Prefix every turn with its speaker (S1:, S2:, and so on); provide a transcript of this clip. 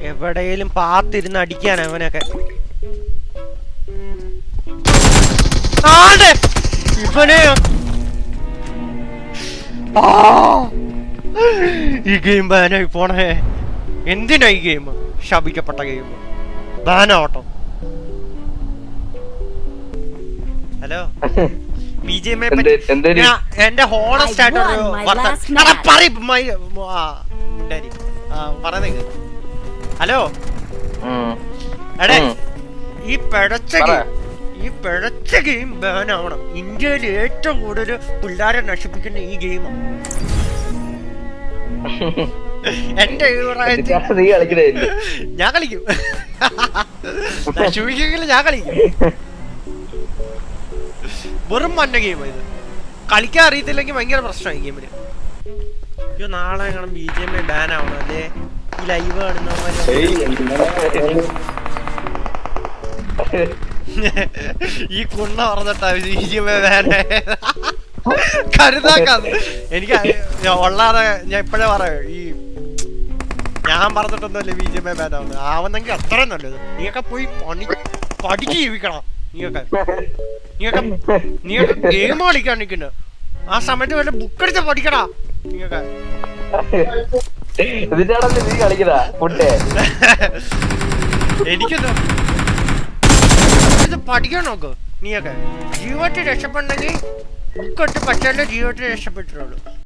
S1: എവിടെയും പാത്തിരുന്ന് അടിക്കാൻ അവനൊക്കെ. ഇവനെ ഈ ഗെയിം ബാനായി പോണേ. എന്തിനാ ഈ ഗെയിം? ശപിക്കപ്പെട്ട ഗെയിം ബാനാവട്ടോ. ഹലോ BGMI പറ്റി എന്റെ ഹോണസ്റ്റ് ആയിട്ടൊരു പറയുന്നത്. ഹലോ എടേ, ഈ പിഴച്ച ഗെയിം ബാനാവണം. ഇന്ത്യയിൽ ഏറ്റവും കൂടുതൽ പിള്ളേരെ നശിപ്പിക്കുന്ന ഈ ഗെയിമാണ്. എന്റെ ഞാൻ കളിക്കും, നശിപ്പിക്കെങ്കിലും ഞാൻ കളിക്കും. വെറും മഞ്ഞ ഗെയിമാണ് ഇത്. കളിക്കാൻ അറിയത്തില്ലെങ്കിൽ ഭയങ്കര പ്രശ്നമാണ് ഈ ഗെയിമിന്. അയ്യോ, നാളെ കാണും BGMI ബാൻ ആവണം അല്ലേ? ഈ ലൈവ് കാണുന്ന ഈ കുണ്ണ പറഞ്ഞിട്ടാ BGMI ബാൻ കരുതാക്കാന്ന്. എനിക്ക് ഉള്ളാതെ ഞാൻ ഇപ്പഴേ പറയാം, ഈ ഞാൻ പറഞ്ഞിട്ടൊന്നുമല്ലേ BGMI ബാൻ ആവുന്നത്. ആവുന്നെങ്കിൽ അത്രയും നല്ലത്. നീയൊക്കെ പോയി പഠിച്ച് ജീവിക്കണം. നീയൊക്കെ ഗെയിം കളിക്കാൻ നിൽക്കുന്നു. ആ സമയത്ത് വല്ല ബുക്ക് എടുത്ത് പഠിക്കടാ. നീയൊക്കെ എനിക്കെന്താ പഠിക്കാൻ നോക്ക്. നീയൊക്കെ ജീവിതത്തിൽ രക്ഷപ്പെടണമെങ്കിൽ ബുക്ക് എടുത്ത് പഠിച്ചാലേ ജീവിതത്തിൽ രക്ഷപ്പെട്ടിട്ടുള്ളൂ.